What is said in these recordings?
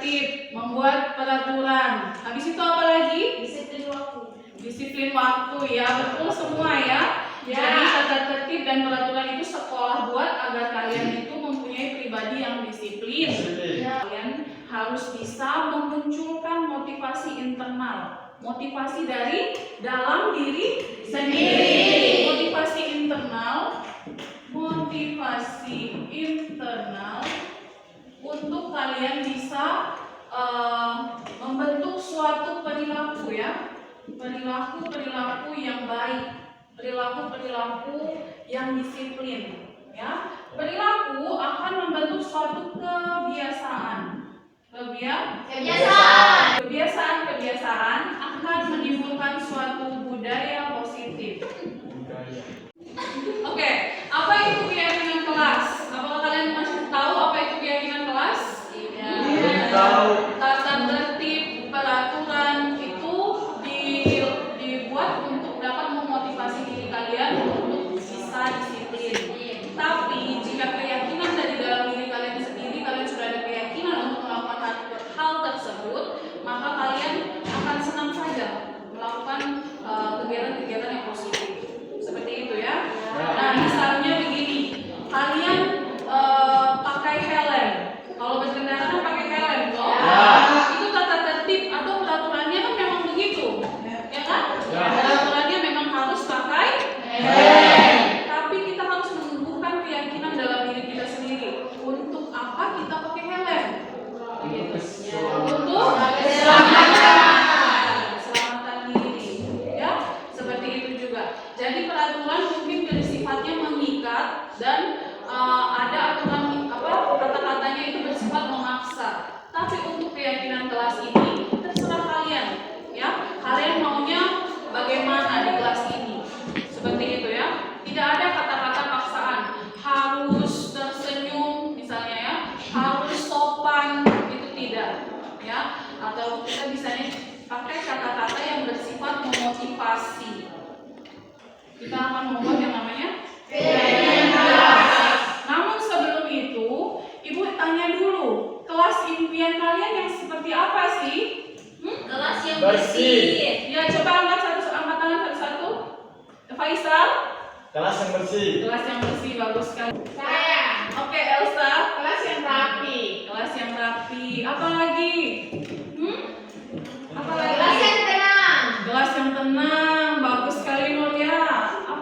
tertib, membuat peraturan. Habis itu apa lagi? Disiplin waktu. Disiplin waktu, ya, betul semua ya. Jadi tata tertib dan peraturan itu sekolah buat agar kalian itu mempunyai pribadi yang disiplin. Kalian harus bisa memunculkan motivasi internal, motivasi dari dalam diri sendiri. Motivasi internal untuk kalian bisa membentuk suatu perilaku, ya, perilaku yang baik, perilaku yang disiplin, ya. Perilaku akan membentuk suatu kebiasaan akan menimbulkan suatu budaya positif. Oke, apa itu keyakinan kelas? Apakah kalian masih tahu apa itu keyakinan kelas? Tidak. Tata tertib, peraturan itu dibuat untuk dapat memotivasi diri kalian untuk bisa disiplin. Tapi jika keyakinan dari dalam diri kalian sendiri, kalian sudah ada keyakinan untuk melakukan hal tersebut, maka kalian akan senang saja melakukan kegiatan-kegiatan yang positif. Seperti itu, ya. Nah, misalnya begini, kalian pakai helm. Kalau berkendara kan pakai helm, loh. Itu tata tertib atau peraturannya kan memang begitu, ya kan? Peraturannya memang harus pakai helm. Tapi kita harus menumbuhkan keyakinan dalam diri kita sendiri. Untuk apa kita pakai helm? Untuk keselamatan diri, ya. Seperti itu juga. Jadi peraturan mungkin sifatnya mengikat dan ada aturan kata-katanya itu bersifat memaksa. Tapi untuk keyakinan kelas ini terserah kalian, ya. Kalian maunya bagaimana di kelas ini? Seperti itu, ya. Tidak ada kata-kata paksaan. Harus tersenyum misalnya, ya. Harus sopan, itu tidak, ya. Atau kita bisanya pakai kata-kata yang bersifat memotivasi. Kita akan membuat yang namanya keyakinan kelas. Namun sebelum itu, Ibu tanya dulu, kelas impian kalian yang seperti apa sih? Kelas yang bersih. Ya, coba angkat tangan satu-satu. Faisal? Kelas yang bersih. Kelas yang bersih, bagus sekali. Saya. Oke, Elsa? Kelas yang rapi. Kelas yang rapi. Apa lagi? Apa lagi? Kelas yang tenang. Kelas yang tenang, bagus sekali Nolia.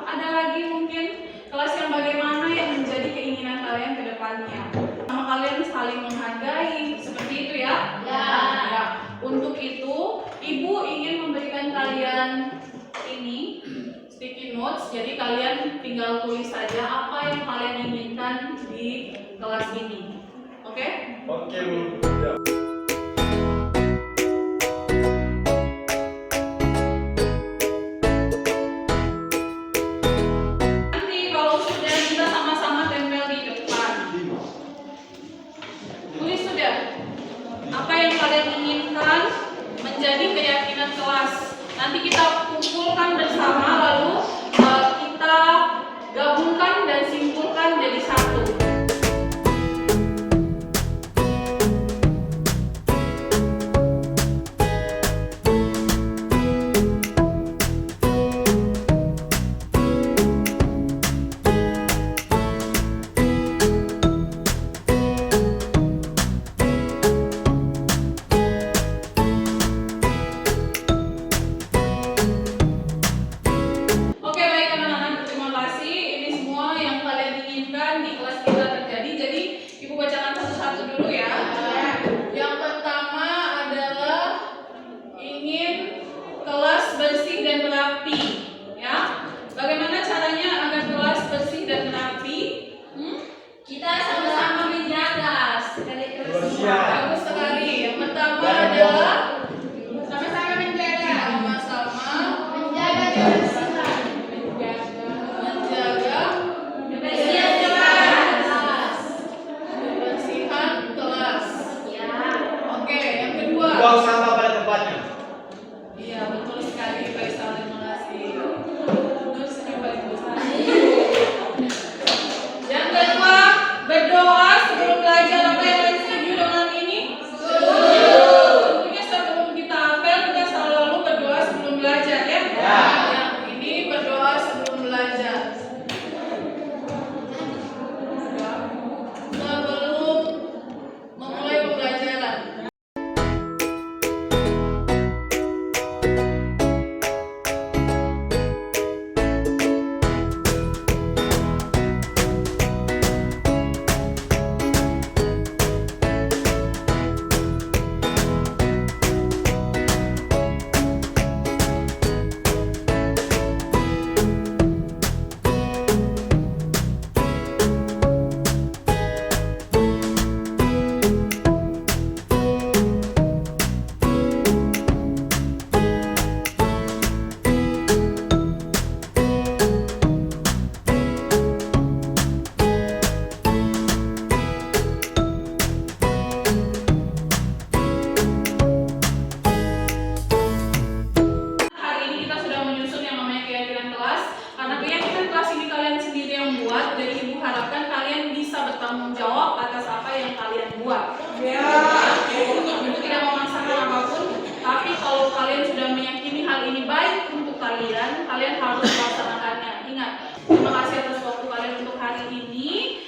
Ada lagi mungkin kelas yang bagaimana yang menjadi keinginan kalian ke depannya? Sama kalian saling menghargai, seperti itu, ya? Ya. Untuk itu, Ibu ingin memberikan kalian ini sticky notes. Jadi kalian tinggal tulis saja apa yang kalian inginkan di kelas ini. Oke? Oke, Bu. Ya. Menjadi keyakinan kelas. Nanti kita kumpulkan bersama, lalu kita gabungkan dan simpulkan jadi satu. Bagus sekali. Yang pertama adalah sama-sama menjaga, kebersihan kelas. Oke, yang kedua. Buang sampah pada tempatnya. Iya, betul sekali, Faisal. Terima kasih. Terus yang paling besar. Yang kedua, berdoa sebelum belajar. Apa yang kalian setuju dengan ini? Setuju. kalian harus melaksanakannya. Ingat, terima kasih atas waktu kalian untuk hari ini.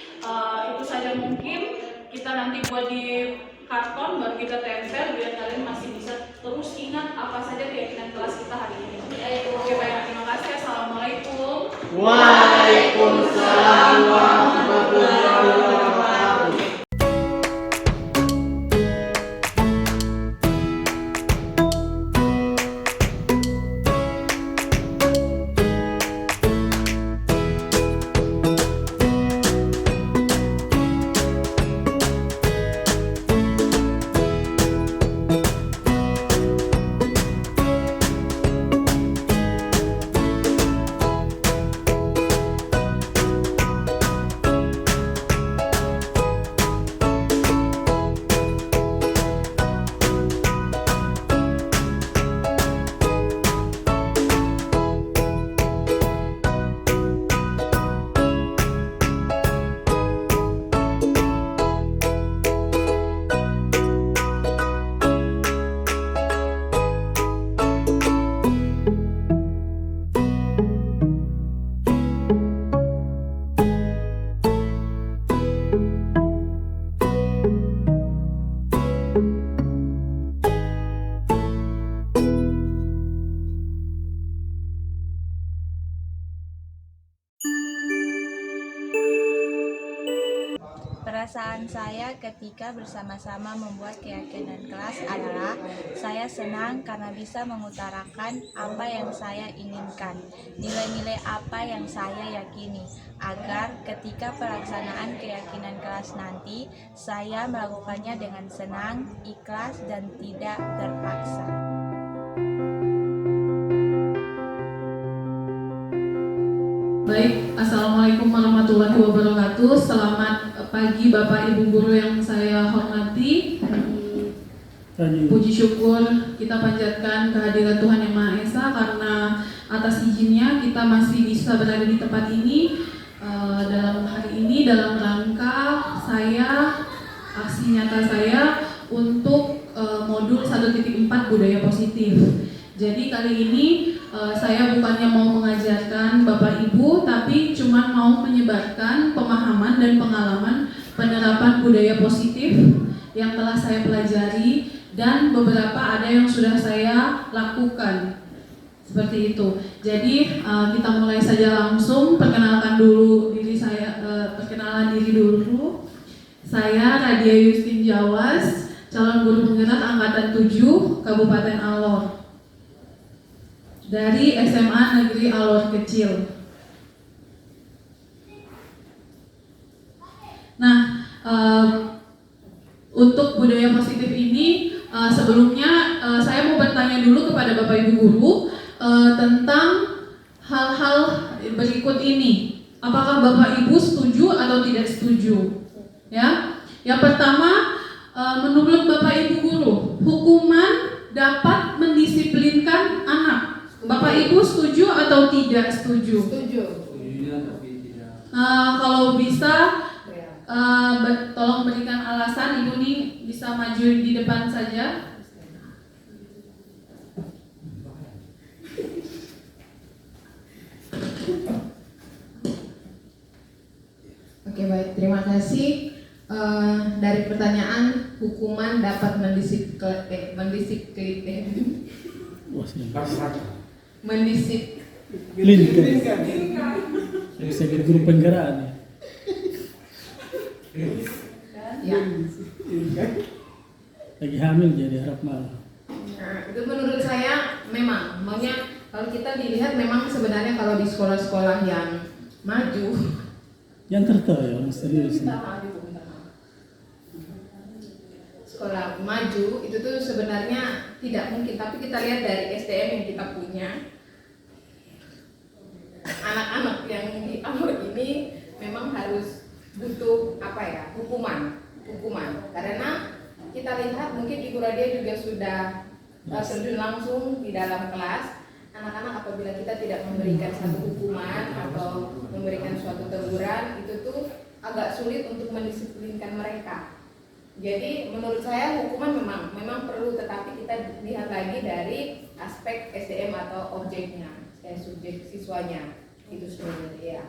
Itu saja mungkin kita nanti buat di karton baru kita tempel biar kalian masih bisa terus ingat apa saja keyakinan kelas kita hari ini. Oke, baik, terima kasih. Assalamualaikum. Waalaikumsalam warahmatullahi wabarakatuh. Perasaan saya ketika bersama-sama membuat keyakinan kelas adalah saya senang karena bisa mengutarakan apa yang saya inginkan, nilai-nilai apa yang saya yakini, agar ketika pelaksanaan keyakinan kelas nanti, saya melakukannya dengan senang, ikhlas, dan tidak terpaksa. Baik, Assalamualaikum warahmatullahi wabarakatuh. Selamat pagi Bapak Ibu Guru yang saya hormati. Puji syukur kita panjatkan kehadiran Tuhan Yang Maha Esa karena atas izinnya kita masih bisa berada di tempat ini dalam hari ini dalam rangka aksi nyata saya untuk modul 1.4 budaya positif. Jadi kali ini saya bukannya mau mengajarkan Bapak Ibu, tapi cuma mau menyebarkan pemahaman dan pengalaman penerapan budaya positif yang telah saya pelajari dan beberapa ada yang sudah saya lakukan. Seperti itu. Jadi kita mulai saja langsung. Perkenalkan dulu diri saya, perkenalan diri dulu. Saya Radia Yustin Jawas, calon guru penggerak angkatan 7 Kabupaten Alor. Dari SMA Negeri Alor Kecil. Nah, untuk budaya positif ini sebelumnya saya mau bertanya dulu kepada Bapak Ibu Guru tentang hal-hal berikut ini. Apakah Bapak Ibu setuju atau tidak setuju? Ya, yang pertama, menurut Bapak Ibu Guru, hukuman dapat mendisiplinkan anak. Bapak Ibu setuju atau tidak setuju? Setuju. Kalau bisa, tolong berikan alasan. Ibu nih bisa maju di depan saja. Oke, baik, terima kasih. Dari pertanyaan hukuman dapat Lingkar. Bisa jadi guru penggerak nih. ya. Lagi hamil jadi harap malam. Nah, itu menurut saya memang maunya kalau kita dilihat memang sebenarnya kalau di sekolah-sekolah yang maju Yang tertawa ya orang serius nih. sekolah maju itu tuh sebenarnya tidak mungkin, tapi kita lihat dari SDM yang kita punya, anak-anak yang di awal ini memang harus butuh hukuman karena kita lihat mungkin Ibu Radia juga sudah terjun langsung di dalam kelas. Anak-anak apabila kita tidak memberikan satu hukuman atau memberikan suatu teguran, itu tuh agak sulit untuk mendisiplinkan mereka. Jadi menurut saya hukuman memang perlu, tetapi kita lihat lagi dari aspek SDM atau objeknya. saya subjek siswanya itu sebenarnya ya.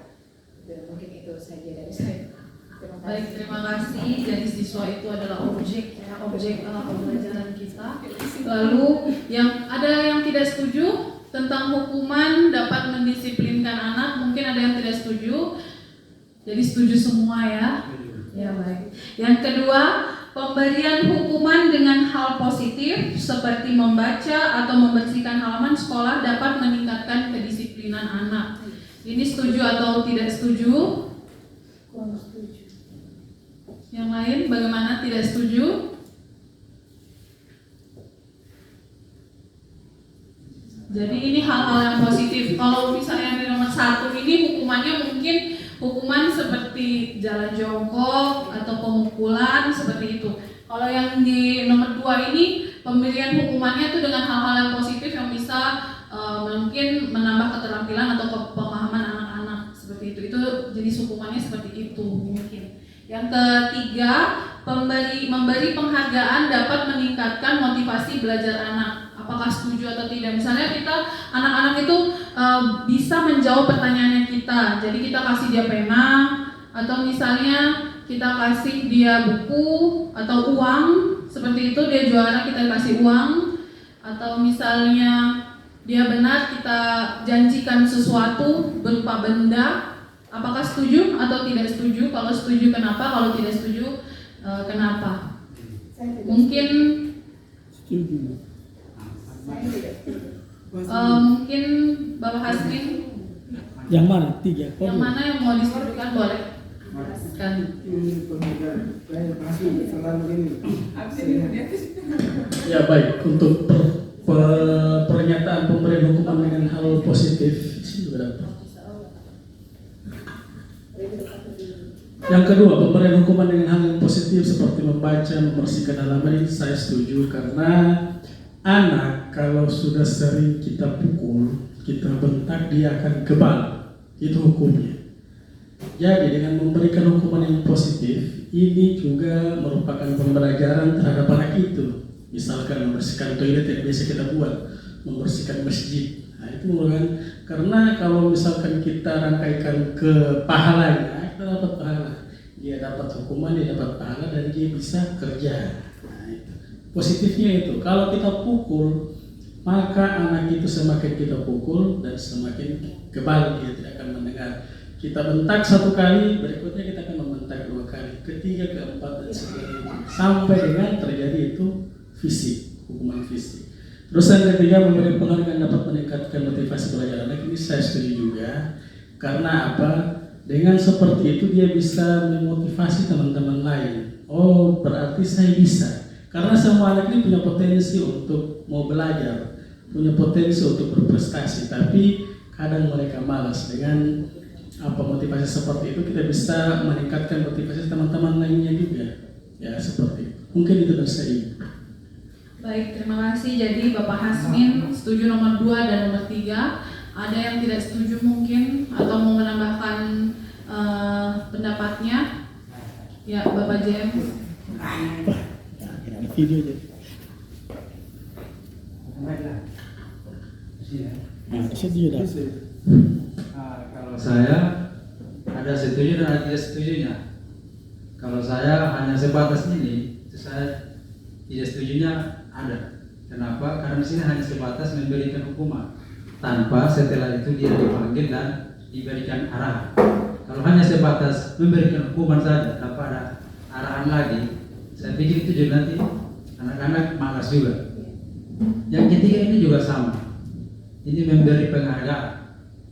Mungkin itu saja dari saya. Terima kasih. Baik, terima kasih. Jadi siswa itu adalah objek pembelajaran kita. Lalu ada yang tidak setuju tentang hukuman dapat mendisiplinkan anak, mungkin ada yang tidak setuju. Jadi setuju semua ya. Ya baik. Yang kedua, pemberian hukuman dengan hal positif seperti membaca atau membersihkan halaman sekolah dapat meningkatkan kedisiplinan anak. Ini setuju atau tidak setuju? Kurang setuju. Yang lain bagaimana, tidak setuju? Jadi ini hal-hal yang positif. Kalau misalnya di nomor 1 ini hukumannya mungkin hukuman seperti jalan jongkok atau pemukulan seperti itu. Kalau yang di nomor 2 ini pemberian hukumannya itu dengan hal-hal yang positif yang bisa mungkin menambah keterampilan atau pemahaman anak-anak seperti itu. Itu jadi hukumannya seperti itu mungkin. Yang ketiga, memberi penghargaan dapat meningkatkan motivasi belajar anak. Apakah setuju atau tidak? Misalnya anak-anak itu bisa menjawab pertanyaannya kita. Jadi kita kasih dia pena, atau misalnya kita kasih dia buku atau uang, seperti itu. Dia juara kita kasih uang, atau misalnya dia benar kita janjikan sesuatu berupa benda. Apakah setuju atau tidak setuju? Kalau setuju kenapa? Kalau tidak setuju kenapa? Mungkin Setuju. mungkin Bapak Hasmin, Yang mana? 3. yang mana yang mau disetujukan boleh. Ya baik, untuk pernyataan pemberian hukuman dengan hal positif sini berapa? Yang kedua, pemberian hukuman dengan hal yang positif seperti membaca, membersihkan halaman ini saya setuju, karena anak kalau sudah sering kita pukul, kita bentak, dia akan kebal. Itu hukumnya. Jadi dengan memberikan hukuman yang positif, ini juga merupakan pembelajaran terhadap anak itu. Misalkan membersihkan toilet yang biasa kita buat, membersihkan masjid. Nah, itu merupakan, karena kalau misalkan kita rangkaikan ke pahalanya, kita dapat pahala. Dia dapat hukuman, dia dapat pahala, dan dia bisa kerja. Nah, itu. Positifnya itu, kalau kita pukul, maka anak itu semakin kita pukul dan semakin kebal, dia tidak akan mendengar. Kita bentak 1 kali, berikutnya kita akan membentak 2 kali, ketiga, keempat, dan sebagainya, sampai dengan terjadi itu fisik, hukuman fisik. Terus yang ketiga, memberi penghargaan dapat meningkatkan motivasi belajar anak. Ini saya setuju juga, karena apa? Dengan seperti itu dia bisa memotivasi teman-teman lain. Oh, berarti saya bisa. Karena semua anak ini punya potensi untuk mau belajar, punya potensi untuk berprestasi, tapi kadang mereka malas. Dengan motivasi seperti itu kita bisa meningkatkan motivasi teman-teman lainnya juga. Ya, seperti itu. Mungkin itu dari saya. Baik, terima kasih. Jadi Bapak Hasmin setuju nomor 2 dan nomor 3. Ada yang tidak setuju mungkin atau mau menambahkan pendapatnya? Ya, Bapak James. Ada video aja. Nah, setuju dah. Kalau saya ada setuju dan ada tidak setujunya. Kalau saya hanya sebatas ini, itu saya tidak setujunya ada. Kenapa? Karena di sini hanya sebatas memberikan hukuman, tanpa setelah itu dia dipanggil dan diberikan arahan. Kalau hanya sebatas memberikan hukuman saja tanpa ada arahan lagi, saya pikir itu juga nanti anak-anak malas juga. Yang ketiga ini juga sama. Ini memberi penghargaan.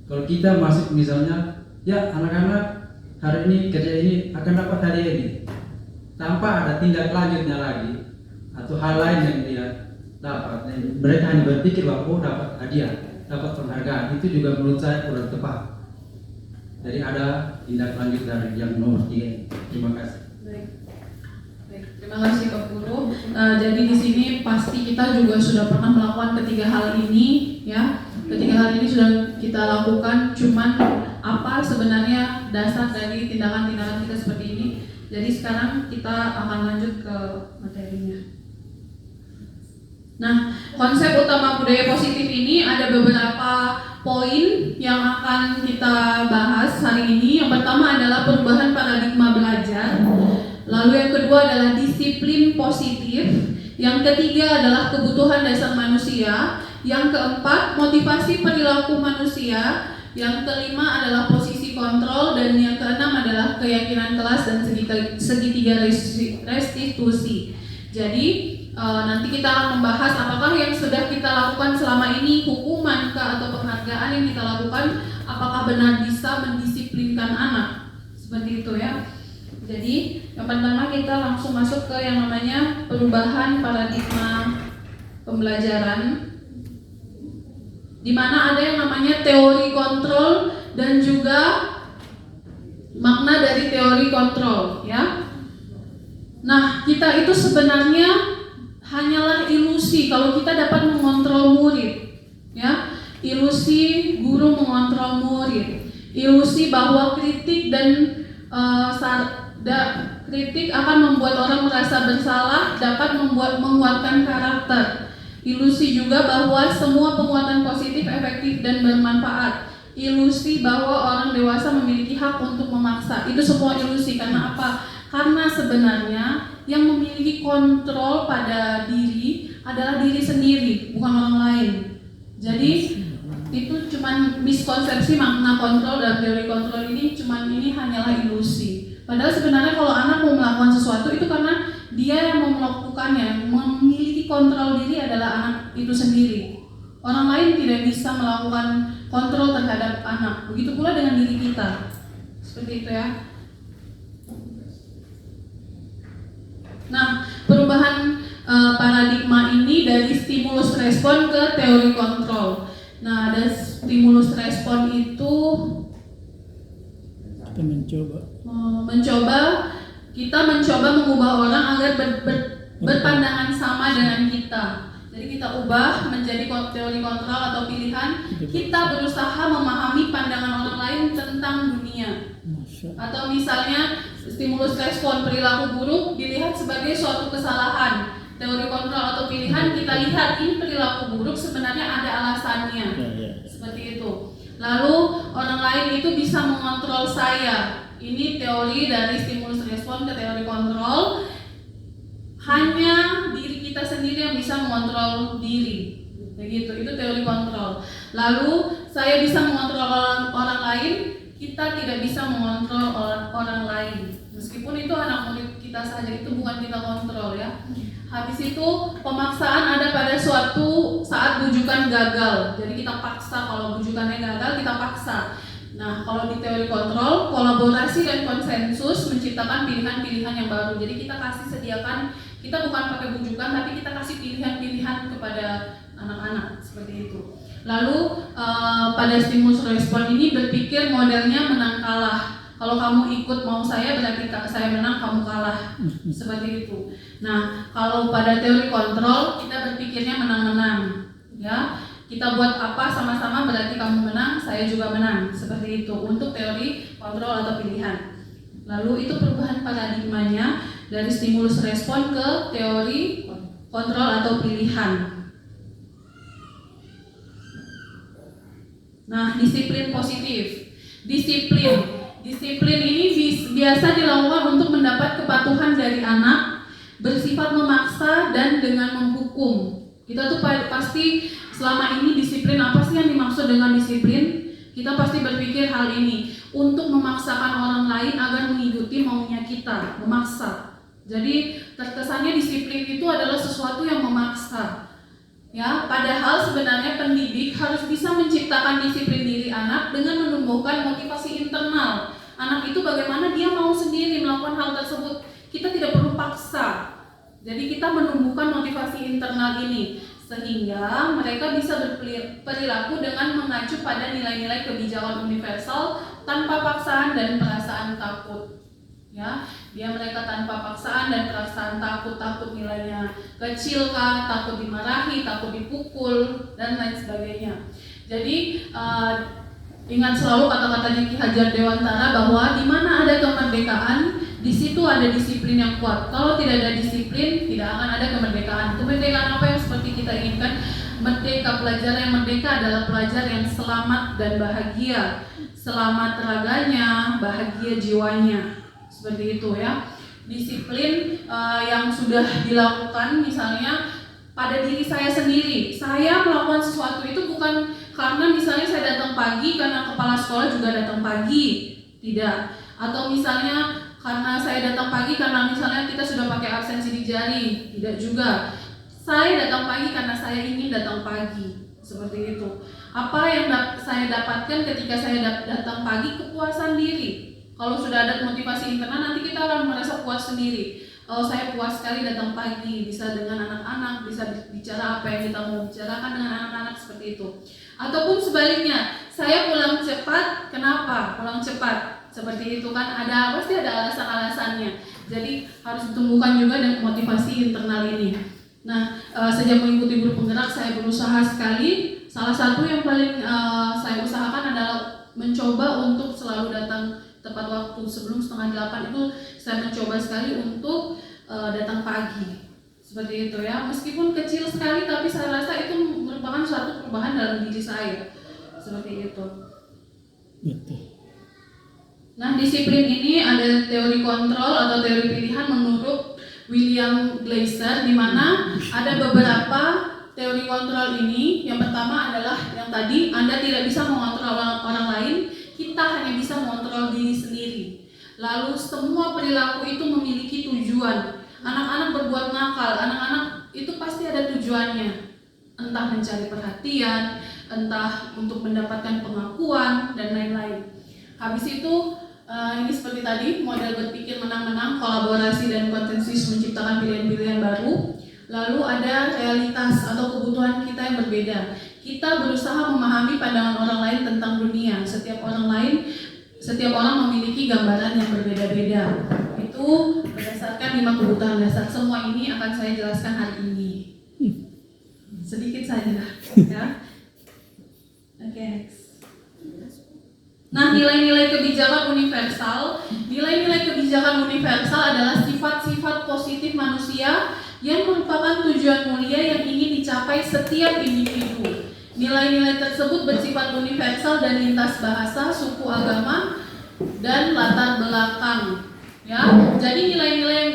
Kalau kita masuk misalnya, ya anak-anak hari ini kerja ini akan dapat hadiah ini, tanpa ada tindak lanjutnya lagi atau hal lain yang dia dapat. Mereka hanya berpikir bahwa dapat hadiah, dapat penghargaan. Itu juga menurut saya kurang tepat. Jadi ada tindak lanjut dari yang nomor 3 ini. Terima kasih. Baik. Terima kasih Pak Guru. Jadi di sini pasti kita juga sudah pernah melakukan ketiga hal ini, ya. Ketiga hal ini sudah kita lakukan. Cuman apa sebenarnya dasar dari tindakan-tindakan kita seperti ini? Jadi sekarang kita akan lanjut ke materinya. Nah, konsep utama budaya positif ini ada beberapa poin yang akan kita bahas hari ini. Yang pertama adalah perubahan paradigma belajar. Lalu yang kedua adalah disiplin positif. Yang ketiga adalah kebutuhan dasar manusia. Yang keempat, motivasi perilaku manusia. Yang kelima adalah posisi kontrol. Dan yang keenam adalah keyakinan kelas dan segitiga restitusi. Jadi nanti kita akan membahas apakah yang sudah kita lakukan selama ini, hukuman atau penghargaan yang kita lakukan, apakah benar bisa mendisiplinkan anak. Seperti itu ya. Jadi yang pertama kita langsung masuk ke yang namanya perubahan paradigma pembelajaran, di mana ada yang namanya teori kontrol dan juga makna dari teori kontrol ya. Nah, kita itu sebenarnya hanyalah ilusi kalau kita dapat mengontrol murid ya. Ilusi guru mengontrol murid, ilusi bahwa kritik dan kritik akan membuat orang merasa bersalah, dapat menguatkan karakter. Ilusi juga bahwa semua penguatan positif efektif dan bermanfaat. Ilusi bahwa orang dewasa memiliki hak untuk memaksa. Itu semua ilusi. Karena apa? Karena sebenarnya yang memiliki kontrol pada diri adalah diri sendiri, bukan orang lain. Jadi itu cuman miskonsepsi makna kontrol dan teori kontrol ini hanyalah ilusi. Padahal sebenarnya kalau anak mau melakukan sesuatu itu karena dia yang mau melakukannya. Memiliki kontrol diri adalah anak itu sendiri. Orang lain tidak bisa melakukan kontrol terhadap anak. Begitu pula dengan diri kita. Seperti itu ya. Nah, perubahan paradigma ini dari stimulus respon ke teori kontrol. Nah, ada stimulus respon itu kita mencoba mengubah orang agar berpandangan sama dengan kita. Jadi kita ubah menjadi teori kontrol atau pilihan. Kita berusaha memahami pandangan orang lain tentang dunia. Atau misalnya stimulus respon perilaku buruk dilihat sebagai suatu kesalahan. Teori kontrol atau pilihan kita lihat ini perilaku buruk sebenarnya ada alasannya. Seperti itu. Lalu orang lain itu bisa mengontrol saya. Ini teori dari stimulus respon ke teori kontrol. Hanya diri kita sendiri yang bisa mengontrol diri. Begitu, itu teori kontrol. Lalu saya bisa mengontrol orang lain, kita tidak bisa mengontrol orang lain. Meskipun itu anak murid kita saja, itu bukan kita kontrol ya. Habis itu pemaksaan ada pada suatu saat bujukan gagal. Jadi kita paksa, kalau bujukannya gagal kita paksa. Nah, kalau di teori kontrol, kolaborasi dan konsensus menciptakan pilihan-pilihan yang baru. Jadi kita sediakan, kita bukan pakai bujukan, tapi kita kasih pilihan-pilihan kepada anak-anak seperti itu. Lalu pada stimulus respon ini berpikir modelnya menang kalah. Kalau kamu ikut mau saya berarti saya menang, kamu kalah. Seperti itu. Nah, kalau pada teori kontrol kita berpikirnya menang-menang, ya. Kita buat apa sama-sama berarti kamu menang, saya juga menang. Seperti itu untuk teori kontrol atau pilihan. Lalu itu perubahan paradigmanya dari stimulus respon ke teori kontrol atau pilihan. Nah, disiplin positif. Disiplin ini biasa dilakukan untuk mendapat kepatuhan dari anak, bersifat memaksa dan dengan menghukum. Kita tuh pasti selama ini disiplin, apa sih yang dimaksud dengan disiplin? Kita pasti berpikir hal ini untuk memaksakan orang lain agar mengikuti maunya kita, memaksa. Jadi terkesannya disiplin itu adalah sesuatu yang memaksa. Ya, padahal sebenarnya pendidik harus bisa menciptakan disiplin diri anak dengan menumbuhkan motivasi internal. Anak itu bagaimana dia mau sendiri melakukan hal tersebut. Kita tidak perlu paksa. Jadi kita menumbuhkan motivasi internal ini sehingga mereka bisa berperilaku dengan mengacu pada nilai-nilai kebijakan universal tanpa paksaan dan perasaan takut. Ya, mereka tanpa paksaan dan perasaan takut nilainya kecil kah, takut dimarahi, takut dipukul dan lain sebagainya. Jadi ingat selalu kata-katanya Ki Hajar Dewantara bahwa di mana ada kemerdekaan, di situ ada disiplin yang kuat. Kalau tidak ada disiplin, tidak akan ada kemerdekaan. Kemerdekaan apa yang seperti kita inginkan? merdeka. Pelajar yang merdeka adalah pelajar yang selamat dan bahagia, selamat raganya, bahagia jiwanya, seperti itu ya. Disiplin yang sudah dilakukan misalnya pada diri saya sendiri. Saya melakukan sesuatu itu bukan karena misalnya saya datang pagi karena kepala sekolah juga datang pagi, tidak. Atau misalnya karena saya datang pagi karena misalnya kita sudah pakai absensi di jari, tidak juga. Saya datang pagi karena saya ingin datang pagi, seperti itu. Apa yang saya dapatkan ketika saya datang pagi? Kepuasan diri. Kalau sudah ada motivasi internal, nanti kita akan merasa puas sendiri. Saya puas sekali datang pagi, bisa dengan anak-anak, bisa bicara apa yang kita mau bicarakan dengan anak-anak, seperti itu. Ataupun sebaliknya, saya pulang cepat. Kenapa pulang cepat? Seperti itu kan, pasti ada alasan-alasannya. Jadi harus ditumbuhkan juga dan motivasi internal ini. Nah, sejak mengikuti guru penggerak, saya berusaha sekali. Salah satu yang paling saya usahakan adalah mencoba untuk selalu datang tepat waktu. Sebelum 7:30 itu saya mencoba sekali untuk datang pagi, seperti itu ya. Meskipun kecil sekali, tapi saya rasa itu merupakan suatu perubahan dalam diri saya, seperti itu. Nah, disiplin ini ada teori kontrol atau teori pilihan menurut William Glasser, di mana ada beberapa teori kontrol ini. Yang pertama adalah yang tadi, Anda tidak bisa mengontrol orang lain, kita hanya bisa mengontrol diri sendiri. Lalu semua perilaku itu memiliki tujuan. Anak-anak berbuat nakal, anak-anak itu pasti ada tujuannya. Entah mencari perhatian, entah untuk mendapatkan pengakuan, dan lain-lain. Habis itu, ini seperti tadi, model berpikir menang-menang, kolaborasi dan konsensus menciptakan pilihan-pilihan baru. Lalu ada realitas atau kebutuhan kita yang berbeda. Kita berusaha memahami pandangan orang lain tentang dunia. Setiap orang memiliki gambaran yang berbeda-beda. Itu berdasarkan 5 kebutuhan dasar. Semua ini akan saya jelaskan hari ini. Sedikit saja, ya. Oke, next. Nah, nilai-nilai kebijakan universal. Nilai-nilai kebijakan universal adalah sifat-sifat positif manusia yang merupakan tujuan mulia yang ingin dicapai setiap individu. Nilai-nilai tersebut bersifat universal dan lintas bahasa, suku, agama, dan latar belakang. Ya, jadi nilai-nilai yang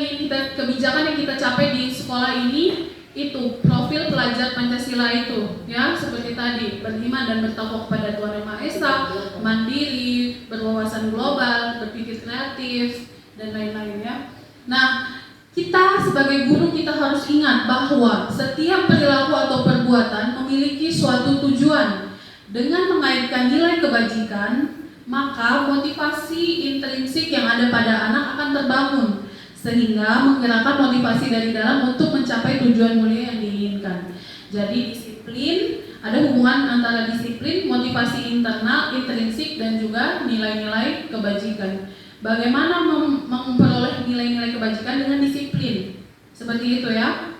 kebijakan yang kita capai di sekolah ini itu profil pelajar Pancasila itu, ya, seperti tadi, beriman dan bertakwa kepada Tuhan Yang Maha Esa, mandiri, berwawasan global, berpikir kreatif, dan lain-lain ya. Nah, kita sebagai guru kita harus ingat bahwa setiap perilaku atau perbuatan memiliki suatu tujuan. Dengan mengaitkan nilai kebajikan, maka motivasi intrinsik yang ada pada anak akan terbangun, sehingga menggerakkan motivasi dari dalam untuk mencapai tujuan mulia yang diinginkan. Jadi disiplin, ada hubungan antara disiplin, motivasi internal, intrinsik, dan juga nilai-nilai kebajikan. Bagaimana memperoleh nilai-nilai kebajikan dengan disiplin, seperti itu ya.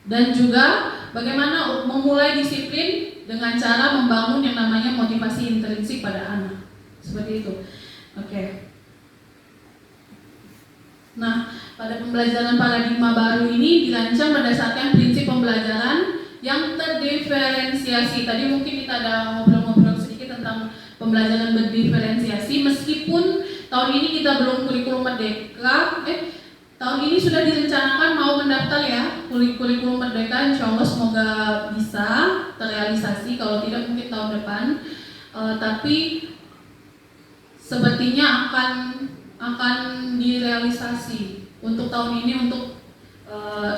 Dan juga bagaimana memulai disiplin dengan cara membangun yang namanya motivasi intrinsik pada anak, seperti itu. Oke. Nah, pada pembelajaran paradigma baru ini dirancang berdasarkan prinsip pembelajaran yang terdiferensiasi. Tadi mungkin kita ada ngobrol-ngobrol sedikit tentang pembelajaran berdiferensiasi. Meskipun tahun ini kita belum kurikulum merdeka, tahun ini sudah direncanakan mau mendaftar ya kurikulum merdeka. Insya Allah semoga bisa terrealisasi. Kalau tidak mungkin tahun depan. Tapi sepertinya akan direalisasi untuk tahun ini untuk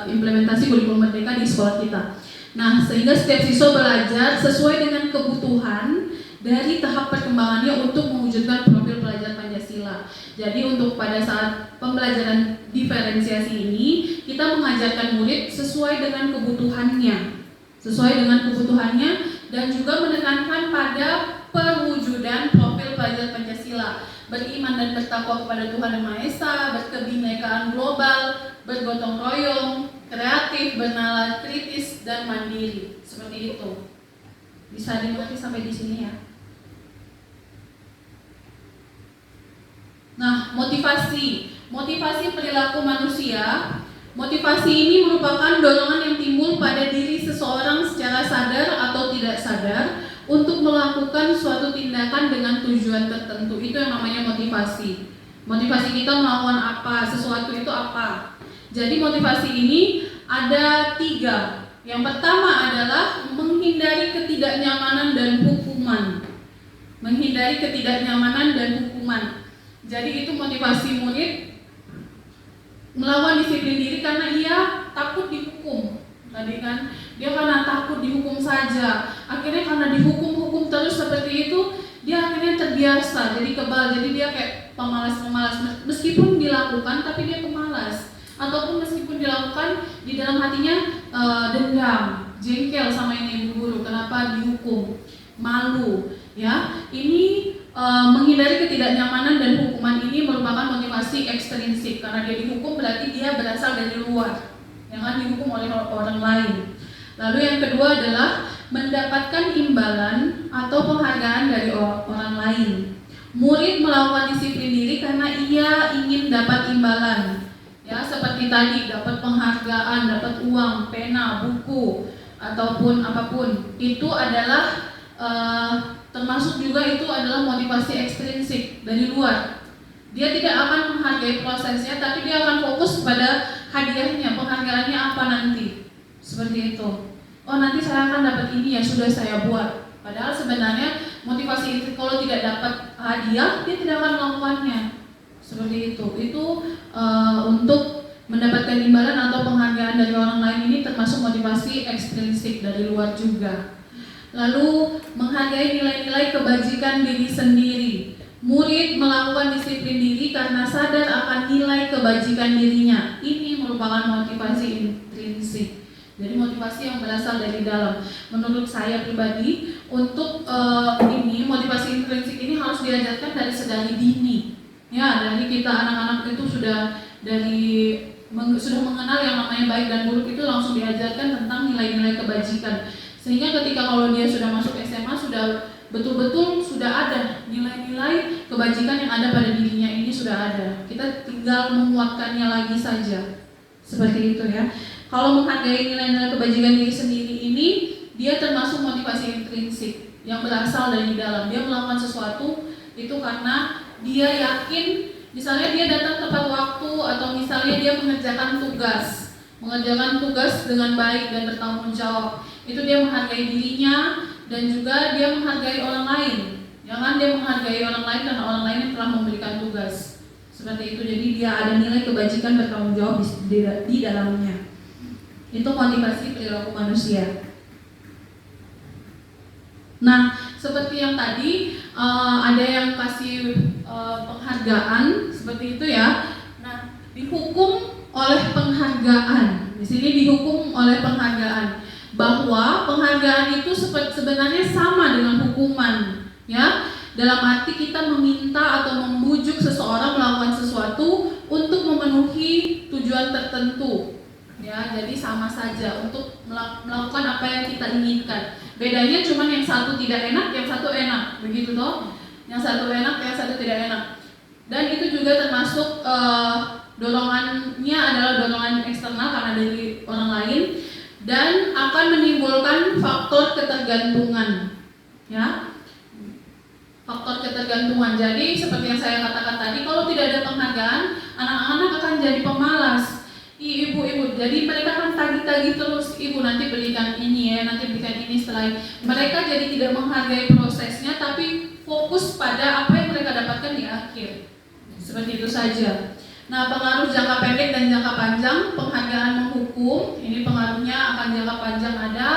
implementasi kurikulum merdeka di sekolah kita. Nah, sehingga setiap siswa belajar sesuai dengan kebutuhan dari tahap perkembangannya untuk mewujudkan profil pelajar Pancasila. Jadi untuk pada saat pembelajaran diferensiasi ini, kita mengajarkan murid sesuai dengan kebutuhannya, dan juga menekankan pada perwujudan profil pelajar Pancasila, beriman dan bertakwa kepada Tuhan Yang Maha Esa, berkebinekaan global, bergotong royong, kreatif, bernalar kritis, dan mandiri. Seperti itu. Bisa dimengerti sampai di sini ya. Nah, motivasi perilaku manusia. Motivasi ini merupakan dorongan yang timbul timbul pada diri seseorang secara sadar atau tidak sadar untuk melakukan suatu tindakan dengan tujuan tertentu. Itu yang namanya motivasi. Motivasi kita melakukan apa, sesuatu itu apa. Jadi motivasi ini ada 3. Yang pertama adalah menghindari ketidaknyamanan dan hukuman. Menghindari ketidaknyamanan dan hukuman. Jadi itu motivasi murid melawan disiplin diri karena ia takut dihukum. Tadi kan dia karena takut dihukum saja. Akhirnya karena dihukum terus seperti itu, dia akhirnya terbiasa, jadi kebal, jadi dia kayak pemalas. Meskipun dilakukan tapi dia pemalas. Ataupun meskipun dilakukan di dalam hatinya dendam, jengkel sama ini guru, kenapa dihukum, malu, ya. Ini menghindari ketidaknyamanan dan hukuman ini merupakan motivasi ekstrinsik karena dia dihukum berarti dia berasal dari luar, jangan dihukum oleh orang lain. Lalu yang kedua adalah mendapatkan imbalan atau penghargaan dari orang lain. Murid melakukan disiplin diri karena ia ingin dapat imbalan. Ya, seperti tadi dapat penghargaan, dapat uang, pena, buku ataupun apapun. Itu adalah termasuk juga itu adalah motivasi ekstrinsik dari luar. Dia tidak akan menghargai prosesnya, tapi dia akan fokus pada hadiahnya, penghargaannya apa nanti. Seperti itu. Oh, nanti saya akan dapat ini ya, sudah saya buat. Padahal sebenarnya motivasi itu kalau tidak dapat hadiah, dia tidak akan melakukannya. Seperti itu. Itu untuk mendapatkan imbalan atau penghargaan dari orang lain ini termasuk motivasi ekstrinsik dari luar juga. Lalu menghargai nilai-nilai kebajikan diri sendiri. Murid melakukan disiplin diri karena sadar akan nilai kebajikan dirinya. Ini merupakan motivasi intrinsik. Jadi motivasi yang berasal dari dalam. Menurut saya pribadi, untuk ini motivasi intrinsik ini harus diajarkan dari sedari dini. Ya, dari kita anak-anak itu sudah mengenal yang namanya baik dan buruk, itu langsung diajarkan tentang nilai-nilai kebajikan. Sehingga ketika kalau dia sudah masuk SMA sudah betul-betul sudah ada nilai-nilai kebajikan yang ada pada dirinya ini sudah ada. Kita tinggal menguatkannya lagi saja. Seperti itu ya. Kalau menghargai nilai-nilai kebajikan diri sendiri ini, dia termasuk motivasi intrinsik yang berasal dari dalam. Dia melakukan sesuatu itu karena dia yakin, misalnya dia datang tepat waktu atau misalnya dia mengerjakan tugas dengan baik dan bertanggung jawab. Itu dia menghargai dirinya dan juga dia menghargai orang lain. Jangan dia menghargai orang lain karena orang lain yang telah memberikan tugas. Seperti itu, jadi dia ada nilai kebajikan bertanggung jawab di dalamnya. Itu motivasi perilaku manusia. Nah, seperti yang tadi ada yang kasih penghargaan seperti itu ya. Nah, dihukum oleh penghargaan. Di sini dihukum oleh penghargaan. Bahwa penghargaan itu sebenarnya sama dengan hukuman, ya. Dalam arti kita meminta atau membujuk seseorang melakukan sesuatu untuk memenuhi tujuan tertentu. Ya, jadi sama saja untuk melakukan apa yang kita inginkan. Bedanya cuma yang satu tidak enak, yang satu enak, begitu toh? Yang satu enak, yang satu tidak enak. Dan itu juga termasuk dorongannya adalah dorongan eksternal karena dari orang lain dan akan menimbulkan faktor ketergantungan. Ya. Faktor ketergantungan. Jadi seperti yang saya katakan tadi, kalau tidak ada penghargaan, anak-anak akan jadi pemalas. Ibu-ibu, jadi mereka akan tagih-tagih terus, ibu nanti belikan ini ya, nanti belikan ini setelah ini. Mereka jadi tidak menghargai prosesnya, tapi fokus pada apa yang mereka dapatkan di akhir. Seperti itu saja. Nah, pengaruh jangka pendek dan jangka panjang, penghargaan menghukum, ini pengaruhnya akan jangka panjang ada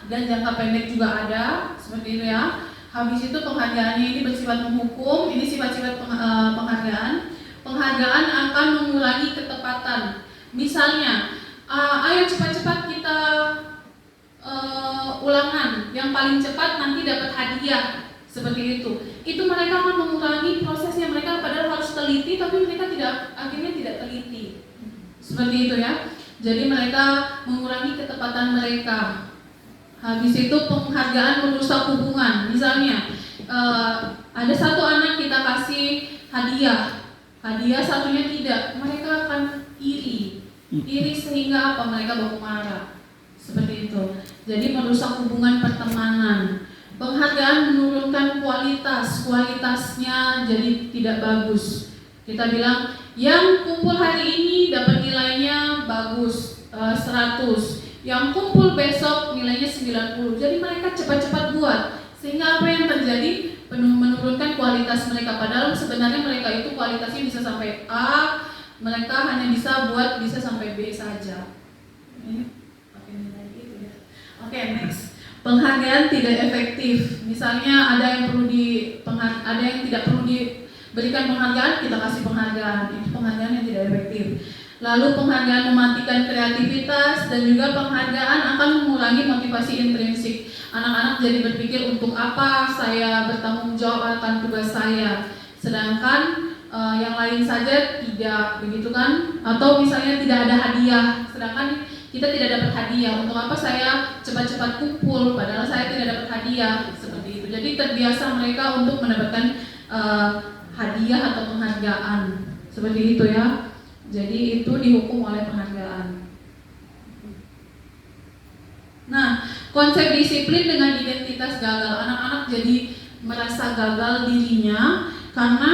dan jangka pendek juga ada, seperti itu ya. Habis itu penghargaannya ini bersifat menghukum, ini sifat-sifat penghargaan. Penghargaan akan mengurangi ketepatan. Misalnya, ayo cepat-cepat kita ulangan, yang paling cepat nanti dapat hadiah, seperti itu. Itu mereka akan mengurangi prosesnya, mereka padahal harus teliti, tapi mereka akhirnya tidak teliti, seperti itu ya. Jadi mereka mengurangi ketepatan mereka. Habis itu penghargaan merusak hubungan. Misalnya, ada satu anak kita kasih hadiah, satunya tidak, mereka akan iri sehingga apa? Mereka baku marah. Seperti itu. Jadi merusak hubungan pertemanan. Penghargaan menurunkan kualitasnya jadi tidak bagus. Kita bilang yang kumpul hari ini dapat nilainya bagus 100, yang kumpul besok nilainya 90. Jadi mereka cepat-cepat buat, sehingga apa yang terjadi? Menurunkan kualitas mereka. Padahal sebenarnya mereka itu kualitasnya bisa sampai A, mereka hanya bisa sampai B saja. Oke, next. Penghargaan tidak efektif. Misalnya ada yang tidak perlu diberikan penghargaan, kita kasih penghargaan. Itu penghargaan yang tidak efektif. Lalu penghargaan mematikan kreativitas, dan juga penghargaan akan mengurangi motivasi intrinsik. Anak-anak jadi berpikir, untuk apa saya bertanggung jawab akan tugas saya, sedangkan yang lain saja tidak, begitu kan? Atau misalnya tidak ada hadiah, sedangkan kita tidak dapat hadiah. Untuk apa saya cepat-cepat kumpul padahal saya tidak dapat hadiah, seperti itu. Jadi terbiasa mereka untuk mendapatkan hadiah atau penghargaan, seperti itu ya. Jadi itu dihukum oleh penghargaan. Nah, konsep disiplin dengan identitas gagal. Anak-anak jadi merasa gagal dirinya karena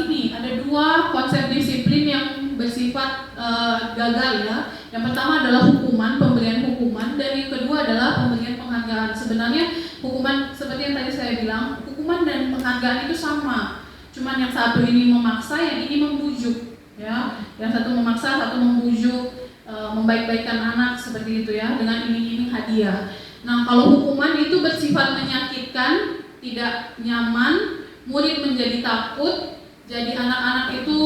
ini ada dua konsep disiplin yang bersifat gagal ya. Yang pertama adalah hukuman, pemberian hukuman, dan yang kedua adalah pemberian penghargaan. Sebenarnya hukuman seperti yang tadi saya bilang, hukuman dan penghargaan itu sama. Cuman yang satu ini memaksa, yang ini membujuk ya. Yang satu memaksa, satu membujuk, membaik-baikkan anak, seperti itu ya, dengan iming-iming hadiah. Nah, kalau hukuman itu bersifat menyakitkan, tidak nyaman, murid menjadi takut, jadi anak-anak itu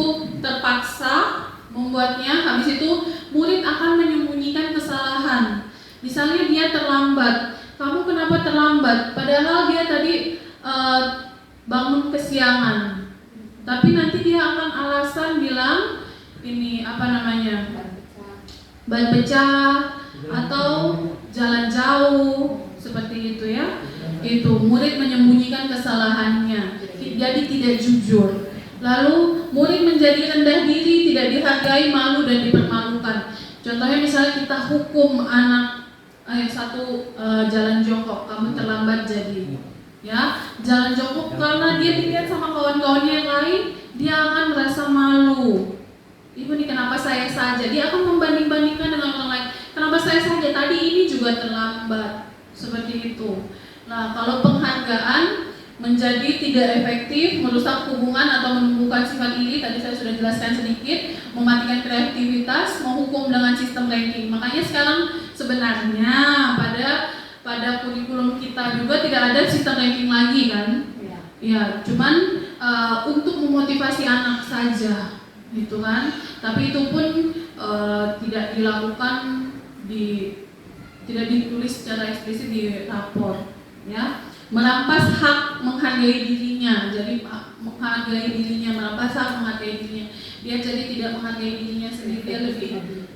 terpaksa membuatnya. Habis itu murid akan menyembunyikan kesalahan. Misalnya dia terlambat, kamu kenapa terlambat? Padahal dia tadi bangun kesiangan, tapi nanti dia akan alasan bilang ini ban pecah atau jalan jauh, seperti itu ya. Itu murid menyembunyikan kesalahannya, jadi tidak jujur. Lalu murid menjadi rendah diri, tidak dihargai, malu dan dipermalukan. Contohnya misalnya kita hukum anak satu jalan jongkok, kamu terlambat jadi ya jalan jongkok, karena dia dilihat sama kawan-kawannya yang lain, dia akan merasa malu. Ibu nih, kenapa saya saja? Dia akan membanding-bandingkan dengan orang lain. Kenapa saya saja? Tadi ini juga terlambat, seperti itu. Nah, kalau penghargaan menjadi tidak efektif, merusak hubungan atau menumbuhkan sifat iri, tadi saya sudah jelaskan sedikit, mematikan kreativitas, menghukum dengan sistem ranking. Makanya sekarang sebenarnya pada kurikulum kita juga tidak ada sistem ranking lagi kan? Ya, cuman untuk memotivasi anak saja, gitu kan? Tapi itu pun tidak dilakukan tidak ditulis secara eksplisit di rapor, ya. Merampas hak menghargai dirinya, jadi menghargai dirinya, merampas hak menghargai dirinya. Dia jadi tidak menghargai dirinya sendiri, dia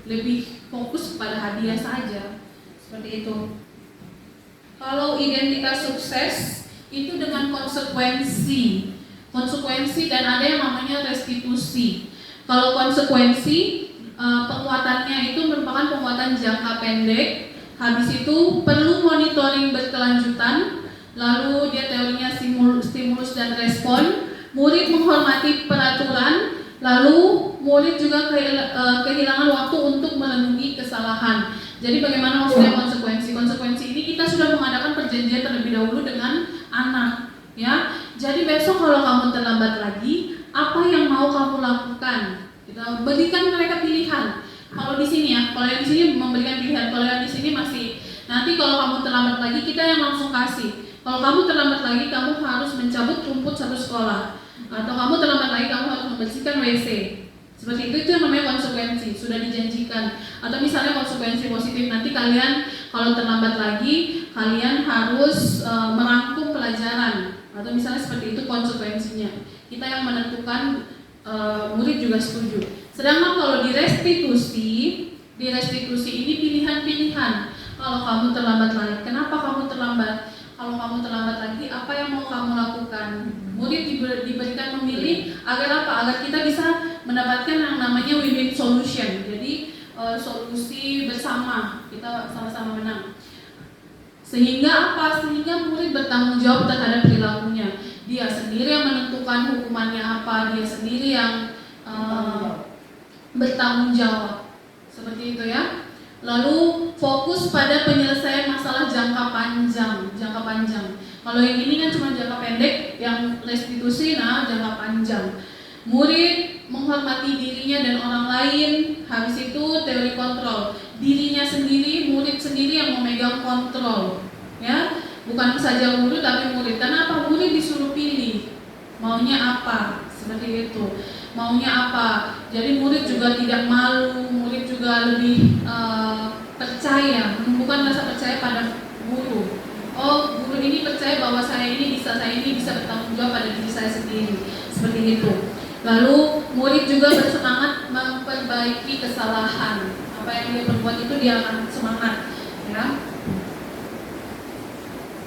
lebih fokus pada hadiah saja, seperti itu. Kalau identitas sukses itu dengan konsekuensi dan ada yang namanya restitusi. Kalau konsekuensi penguatannya itu merupakan penguatan jangka pendek. Habis itu perlu monitoring berkelanjutan. Lalu dia teorinya stimulus dan respon. Murid menghormati peraturan. Lalu murid juga kehilangan waktu untuk merenungi kesalahan. Jadi bagaimana maksudnya konsekuensi? Konsekuensi ini kita sudah mengadakan perjanjian terlebih dahulu dengan anak, ya. Jadi besok kalau kamu terlambat lagi, apa yang mau kamu lakukan? Kita berikan mereka pilihan. Kalau di sini ya, kalau yang di sini memberikan pilihan, kalau yang di sini masih nanti kalau kamu terlambat lagi kita yang langsung kasih. Kalau kamu terlambat lagi kamu harus mencabut rumput satu sekolah, atau kamu terlambat lagi kamu harus membersihkan WC. Seperti itu yang namanya konsekuensi, sudah dijanjikan. Atau misalnya konsekuensi positif, nanti kalian kalau terlambat lagi kalian harus merangkum pelajaran, atau misalnya seperti itu konsekuensinya. Kita yang menentukan, murid juga setuju. Sedangkan kalau di restitusi ini pilihan-pilihan. Kalau kamu terlambat lagi, kenapa kamu terlambat? Kalau kamu terlambat lagi, apa yang mau kamu lakukan? Murid diberikan memilih agar apa? Agar kita bisa mendapatkan yang namanya win-win solution. Jadi solusi bersama. sama, kita sama-sama menang. Sehingga apa? Sehingga murid bertanggung jawab terhadap perilakunya. Dia sendiri yang menentukan hukumannya apa, dia sendiri yang bertanggung jawab. Seperti itu ya. Lalu fokus pada penyelesaian masalah jangka panjang. Kalau yang ini kan cuma jangka pendek, yang restitusi jangka panjang. Murid menghormati dirinya dan orang lain. Habis itu teori kontrol. Dirinya sendiri, murid sendiri yang memegang kontrol. Ya, bukan saja guru tapi murid. Kenapa? Murid disuruh pilih maunya apa, seperti itu. Maunya apa? Jadi murid juga tidak malu, murid juga lebih percaya, menumbuhkan rasa percaya pada guru. Oh, guru ini percaya bahwa saya ini bisa bertanggung jawab pada diri saya sendiri, seperti itu. Lalu murid juga bersemangat memperbaiki kesalahan. Apa yang dia perbuat itu dia akan semangat, ya.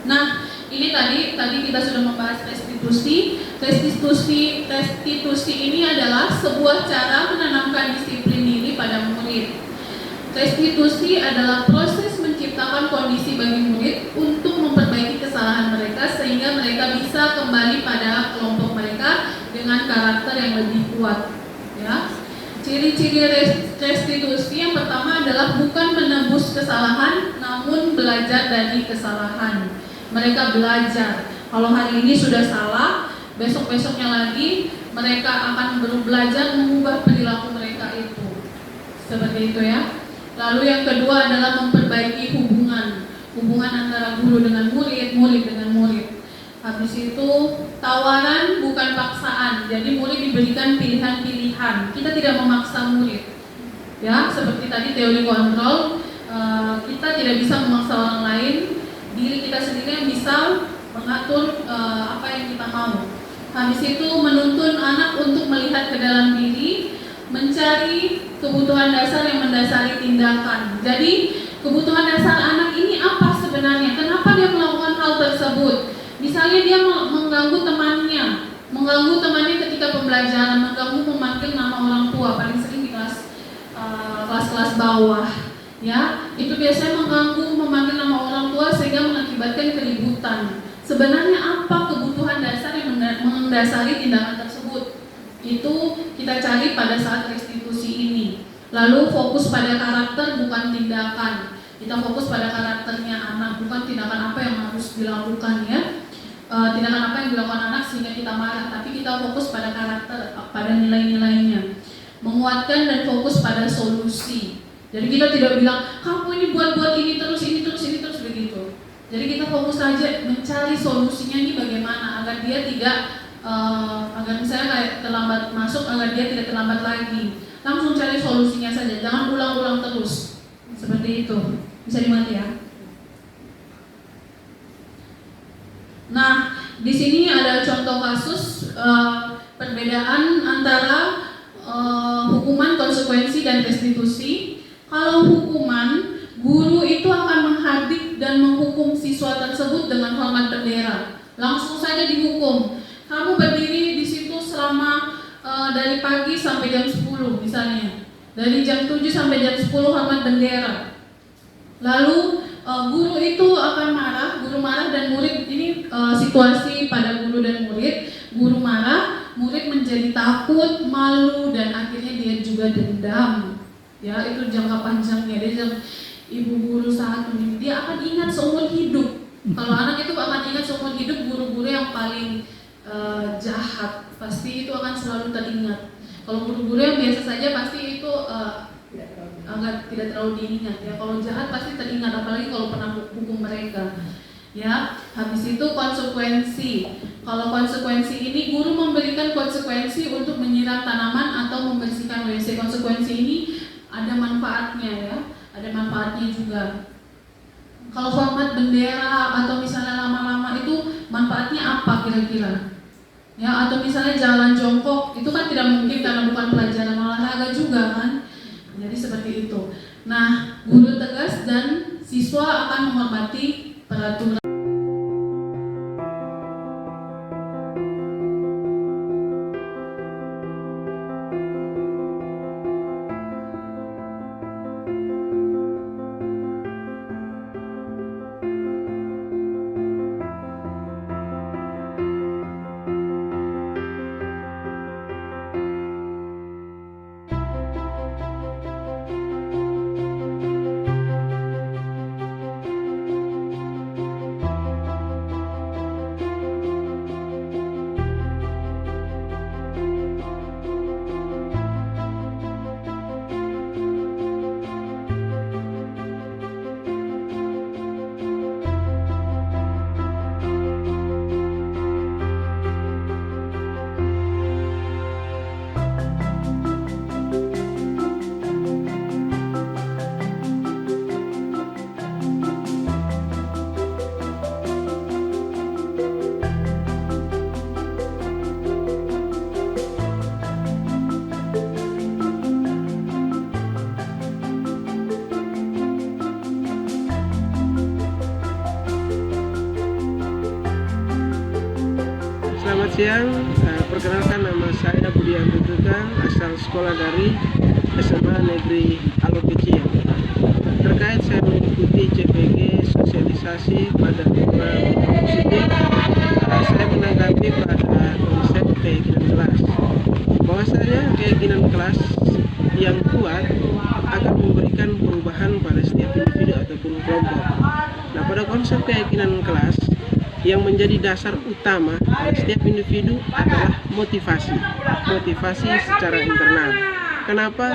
Nah, ini tadi kita sudah membahas restitusi. Restitusi ini adalah sebuah cara menanamkan disiplin diri pada murid. Restitusi adalah proses menciptakan kondisi bagi murid untuk memperbaiki kesalahan mereka sehingga mereka bisa kembali pada kelompok mereka dengan karakter yang lebih kuat. Ya. Ciri-ciri restitusi yang pertama adalah bukan menebus kesalahan, namun belajar dari kesalahan. Mereka belajar. Kalau hari ini sudah salah, besok-besoknya lagi mereka akan belajar mengubah perilaku mereka itu. Seperti itu ya. Lalu yang kedua adalah memperbaiki hubungan antara guru dengan murid, murid dengan murid. Habis itu tawaran bukan paksaan. Jadi murid diberikan pilihan-pilihan. Kita tidak memaksa murid. Ya, seperti tadi teori kontrol, kita tidak bisa memaksa orang lain. Diri kita sendiri yang bisa mengatur apa yang kita mau. Habis itu menuntun anak untuk melihat ke dalam diri, mencari kebutuhan dasar yang mendasari tindakan. Jadi kebutuhan dasar anak ini apa sebenarnya? Kenapa dia melakukan hal tersebut? Misalnya dia mengganggu temannya ketika pembelajaran, mengganggu memanggil nama orang tua, paling sering di kelas-kelas bawah. Ya, itu biasanya mengganggu memanggil nama orang tua sehingga mengakibatkan keributan. Sebenarnya apa kebutuhan dasar yang mendasari tindakan tersebut? Itu kita cari pada saat restitusi ini. Lalu fokus pada karakter bukan tindakan. Kita fokus pada karakternya anak, bukan tindakan apa yang harus dilakukan ya. Tindakan apa yang dilakukan anak sehingga kita marah, tapi kita fokus pada karakter, pada nilai-nilainya. Menguatkan dan fokus pada solusi. Jadi kita tidak bilang, kamu ini buat ini terus begitu. Jadi kita fokus saja mencari solusinya ini bagaimana agar dia tidak, agar misalnya kayak terlambat masuk, agar dia tidak terlambat lagi. Langsung cari solusinya saja, jangan ulang-ulang terus. Seperti itu. Bisa dimengerti ya? Nah, di sini ada contoh kasus perbedaan antara hukuman, konsekuensi, dan restitusi. Kalau hukuman, guru itu akan menghardik dan menghukum siswa tersebut dengan hormat bendera. Langsung saja dihukum. Kamu berdiri di situ selama dari pagi sampai jam 10 misalnya. Dari jam 7 sampai jam 10 hormat bendera. Lalu guru itu akan marah, guru marah dan murid ini situasi pada guru dan murid. Guru marah, murid menjadi takut, malu dan akhirnya dia juga dendam. Ya, itu jangka panjangnya. Dia ibu guru saat mendidik, dia akan ingat seumur hidup. Kalau anak itu akan ingat seumur hidup guru-guru yang paling jahat, pasti itu akan selalu teringat. Kalau guru-guru yang biasa saja pasti itu tidak terlalu diingat ya. Kalau jahat pasti teringat, apalagi kalau pernah hukum mereka. Ya, habis itu konsekuensi. Kalau konsekuensi ini guru memberikan konsekuensi untuk menyiram tanaman atau membersihkan WC. Konsekuensi ini ada manfaatnya ya, ada manfaatnya juga. Kalau hormat bendera atau misalnya lama-lama itu manfaatnya apa kira-kira? Ya, atau misalnya jalan jongkok itu kan tidak mungkin karena bukan pelajaran olahraga juga kan. Jadi seperti itu. Nah, guru tegas dan siswa akan menghormati peraturan. siang. Perkenalkan, nama saya Budianto Tukang, asal sekolah dari SMA Negeri Alor Kecil. Terkait saya mengikuti CPG sosialisasi pada program positif, saya menanggapi pada konsep keyakinan kelas. Bahwasanya keyakinan kelas yang kuat akan memberikan perubahan pada setiap individu ataupun kelompok. Nah, pada konsep keyakinan kelas yang menjadi dasar utama pada setiap individu adalah motivasi secara internal. Kenapa?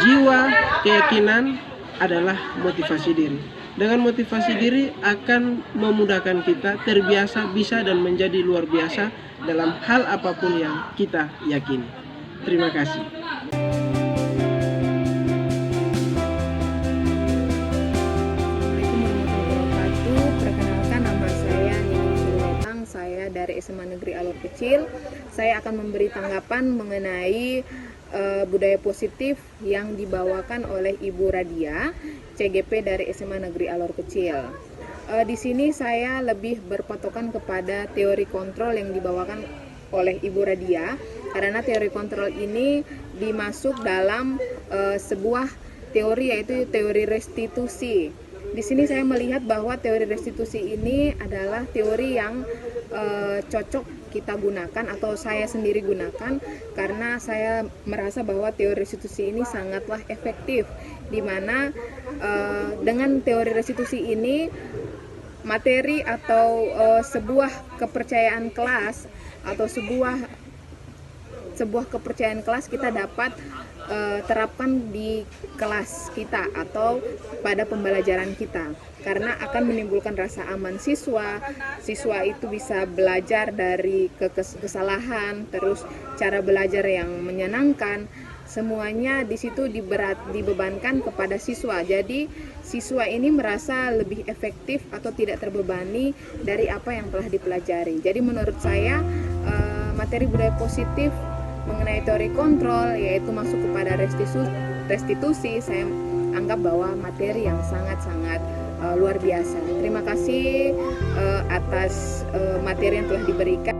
Jiwa keyakinan adalah motivasi diri. Dengan motivasi diri akan memudahkan kita terbiasa, bisa dan menjadi luar biasa dalam hal apapun yang kita yakini. Terima kasih. Perkenalkan, nama saya Nining Sulimetang, saya dari SMA Negeri Alor Kecil. Saya akan memberi tanggapan mengenai budaya positif yang dibawakan oleh Ibu Radia, CGP dari SMA Negeri Alor Kecil. Di sini saya lebih berpatokan kepada teori kontrol yang dibawakan oleh Ibu Radia, karena teori kontrol ini dimasuk dalam sebuah teori, yaitu teori restitusi. Di sini saya melihat bahwa teori restitusi ini adalah teori yang cocok kita gunakan atau saya sendiri gunakan, karena saya merasa bahwa teori restitusi ini sangatlah efektif, di mana dengan teori restitusi ini materi atau sebuah kepercayaan kelas atau sebuah kepercayaan kelas kita dapat terapkan di kelas kita atau pada pembelajaran kita, karena akan menimbulkan rasa aman siswa itu bisa belajar dari kesalahan, terus cara belajar yang menyenangkan, semuanya di situ dibebankan kepada siswa. Jadi siswa ini merasa lebih efektif atau tidak terbebani dari apa yang telah dipelajari. Jadi menurut saya materi budaya positif mengenai teori kontrol, yaitu masuk kepada restitusi, saya anggap bahwa materi yang sangat-sangat luar biasa. Terima kasih atas materi yang telah diberikan.